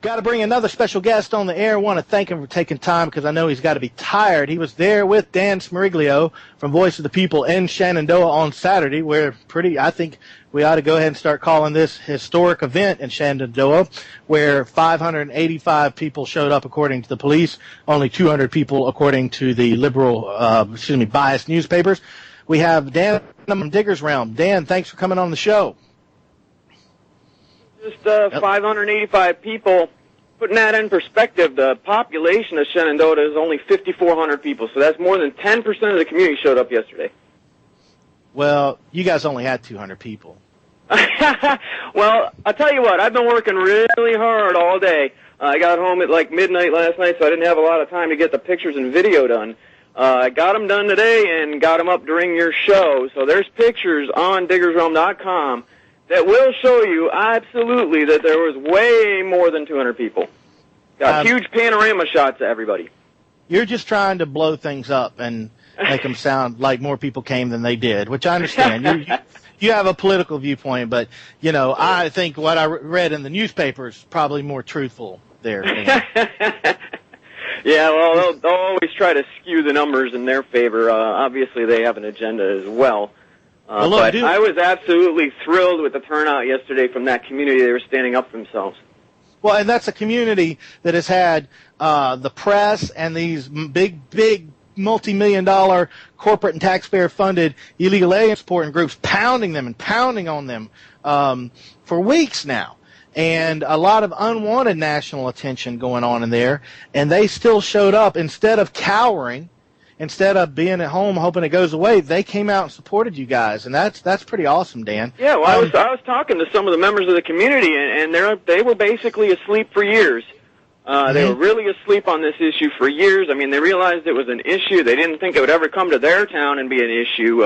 Got to bring another special guest on the air. Want to thank him for taking time because I know he's got to be tired. He was there with Dan Smeriglio from Voice of the People in Shenandoah on Saturday. I think we ought to go ahead and start calling this historic event in Shenandoah, where 585 people showed up according to the police, only 200 people according to the biased newspapers. We have Dan from Digger's Realm. Dan, thanks for coming on the show. Just 585 people. Putting that in perspective, the population of Shenandoah is only 5,400 people, so that's more than 10% of the community showed up yesterday. Well, you guys only had 200 people. Well, I'll tell you what, I've been working really hard all day. I got home at like midnight last night, so I didn't have a lot of time to get the pictures and video done. I got them done today and got them up during your show, so there's pictures on diggersrealm.com that will show you absolutely that there was way more than 200 people. Got huge panorama shots of everybody. You're just trying to blow things up and make them sound like more people came than they did, which I understand. You have a political viewpoint, but, you know, I think what I read in the newspaper is probably more truthful there. Yeah, well, they'll always try to skew the numbers in their favor. Obviously, they have an agenda as well. But I was absolutely thrilled with the turnout yesterday from that community. They were standing up for themselves. Well, and that's a community that has had the press and these big multi-million-dollar corporate and taxpayer-funded illegal alien supporting groups pounding them and pounding on them for weeks now. And a lot of unwanted national attention going on in there. And they still showed up. Instead of cowering, instead of being at home hoping it goes away, they came out and supported you guys, and that's pretty awesome, Dan. Yeah, well, I was talking to some of the members of the community, and they were basically asleep for years. They were really asleep on this issue for years. I mean, they realized it was an issue. They didn't think it would ever come to their town and be an issue.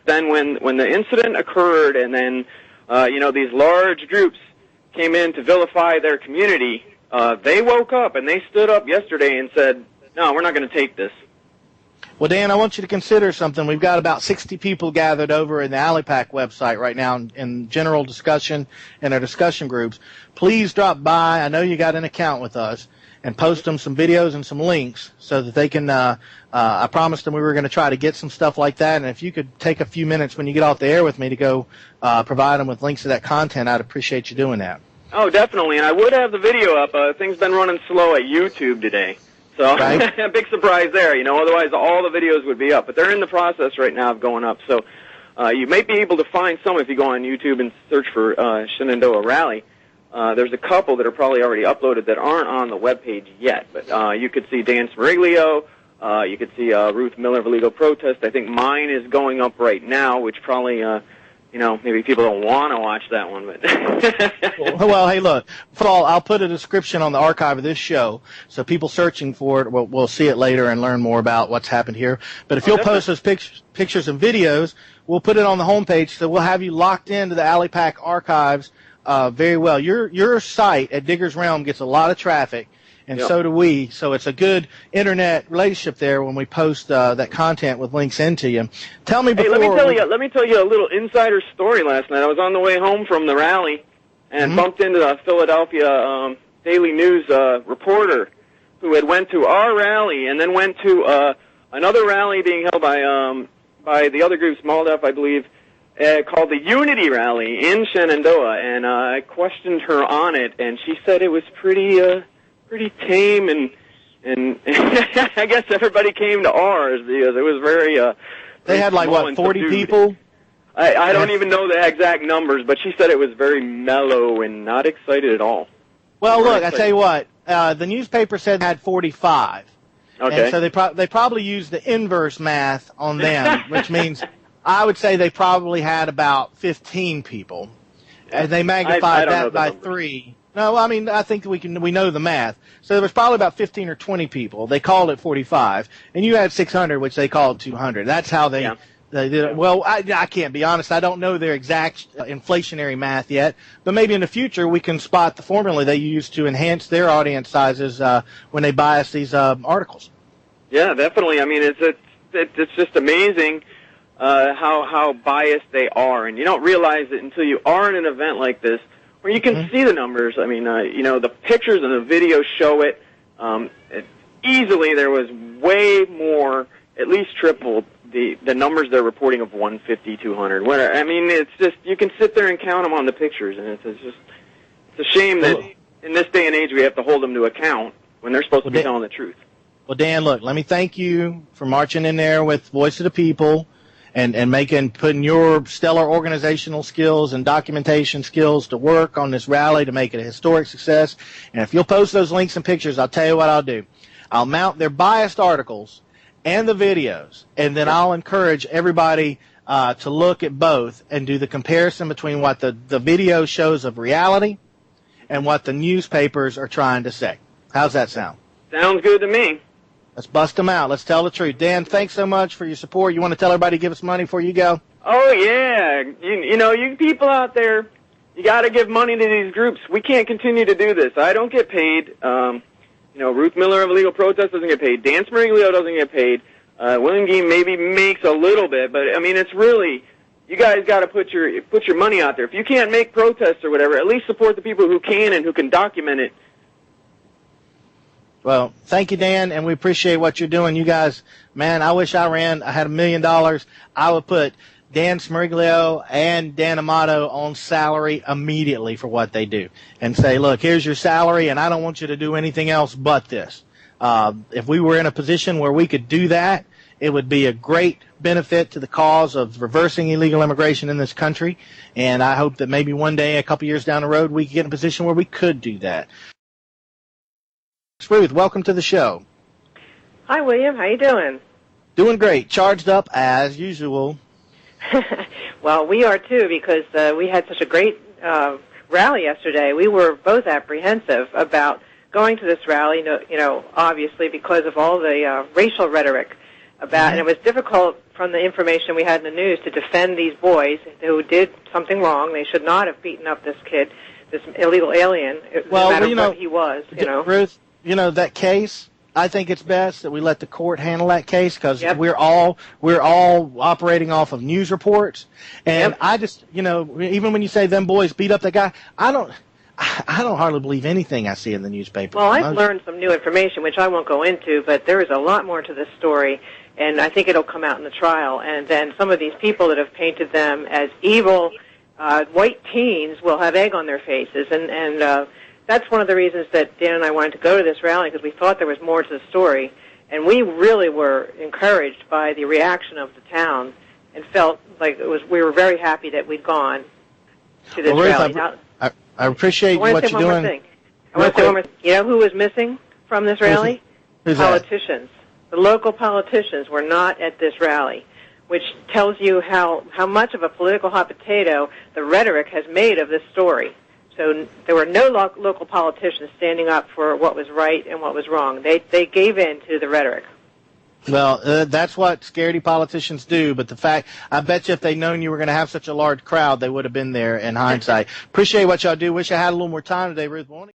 Then when the incident occurred, and then these large groups came in to vilify their community, they woke up and they stood up yesterday and said, "No, we're not going to take this." Well, Dan, I want you to consider something. We've got about 60 people gathered over in the ALIPAC website right now in general discussion and our discussion groups. Please drop by. I know you got an account with us, and post them some videos and some links so that they can I promised them we were going to try to get some stuff like that, and if you could take a few minutes when you get off the air with me to go provide them with links to that content, I'd appreciate you doing that. Oh, definitely, and I would have the video up. Things been running slow at YouTube today. So, right. A big surprise there, otherwise all the videos would be up. But they're in the process right now of going up. So you may be able to find some if you go on YouTube and search for Shenandoah Rally. There's a couple that are probably already uploaded that aren't on the webpage yet. But you could see Dan Smeriglio. You could see Ruth Miller of Illegal Protest. I think mine is going up right now, which probably... maybe people don't want to watch that one, but... Well, hey, look, first of all, I'll put a description on the archive of this show, so people searching for it will see it later and learn more about what's happened here. But if you'll post those pictures and videos, we'll put it on the homepage, so we'll have you locked into the ALIPAC archives very well. Your site at Digger's Realm gets a lot of traffic, and so do we. So it's a good internet relationship there when we post that content with links into you. Tell me before. Hey, let me tell you a little insider story. Last night I was on the way home from the rally and bumped into a Philadelphia Daily News reporter who had went to our rally and then went to another rally being held by the other group, Smaldef, I believe, called the Unity Rally in Shenandoah. And I questioned her on it, and she said it was pretty tame, and I guess everybody came to ours because it was very. They had like what, 40 people? I don't even know the exact numbers, but she said it was very mellow and not excited at all. Well, look, I tell you what, the newspaper said they had 45. Okay. And so they probably used the inverse math on them, which means I would say they probably had about 15 people, and they magnified that by 3. No, I mean, I think we know the math. So there was probably about 15 or 20 people. They called it 45, and you had 600, which they called 200. That's how they did it. Well, I can't be honest. I don't know their exact inflationary math yet, but maybe in the future we can spot the formula they use to enhance their audience sizes when they bias these articles. Yeah, definitely. I mean, it's just amazing how biased they are, and you don't realize it until you are in an event like this, where you can see the numbers. I mean, the pictures and the videos show it. Easily, there was way more, at least triple the numbers they're reporting of 150, 200. I mean, it's just, you can sit there and count them on the pictures, and it's a shame that in this day and age we have to hold them to account when they're supposed to be telling the truth. Well, Dan, look, let me thank you for marching in there with Voice of the People and putting your stellar organizational skills and documentation skills to work on this rally to make it a historic success. And if you'll post those links and pictures, I'll tell you what I'll do. I'll mount their biased articles and the videos, and then I'll encourage everybody to look at both and do the comparison between what the video shows of reality and what the newspapers are trying to say. How's that sound? Sounds good to me. Let's bust them out. Let's tell the truth. Dan, thanks so much for your support. You want to tell everybody to give us money before you go? Oh, yeah. You people out there, you got to give money to these groups. We can't continue to do this. I don't get paid. Ruth Miller of Illegal Protest doesn't get paid. Dan Smeriglio doesn't get paid. William Gheen maybe makes a little bit, but, I mean, it's really, you guys got to put your money out there. If you can't make protests or whatever, at least support the people who can and who can document it. Well, thank you, Dan, and we appreciate what you're doing. You guys, man, I wish I had $1 million. I would put Dan Smeriglio and Dan Amato on salary immediately for what they do and say, look, here's your salary, and I don't want you to do anything else but this. If we were in a position where we could do that, it would be a great benefit to the cause of reversing illegal immigration in this country, and I hope that maybe one day, a couple years down the road, we could get in a position where we could do that. Ruth, welcome to the show. Hi, William. How you doing? Doing great. Charged up as usual. Well, we are too, because we had such a great rally yesterday. We were both apprehensive about going to this rally, obviously because of all the racial rhetoric about, and it was difficult from the information we had in the news to defend these boys who did something wrong. They should not have beaten up this kid, this illegal alien, no matter what he was. Ruth, that case, I think it's best that we let the court handle that case because we're all operating off of news reports. And I just, even when you say them boys beat up that guy, I don't hardly believe anything I see in the newspaper. Well, I've learned some new information, which I won't go into, but there is a lot more to this story, and I think it'll come out in the trial. And then some of these people that have painted them as evil white teens will have egg on their faces, and that's one of the reasons that Dan and I wanted to go to this rally, because we thought there was more to the story. And we really were encouraged by the reaction of the town and felt like we were very happy that we'd gone to this rally. I appreciate what you're doing. I want to say one more thing. You know who was missing from this rally? Who's politicians. That? The local politicians were not at this rally, which tells you how much of a political hot potato the rhetoric has made of this story. So there were no local politicians standing up for what was right and what was wrong. They gave in to the rhetoric. Well, that's what scaredy politicians do, but I bet you if they'd known you were going to have such a large crowd, they would have been there in hindsight. Appreciate what y'all do. Wish I had a little more time today, Ruth.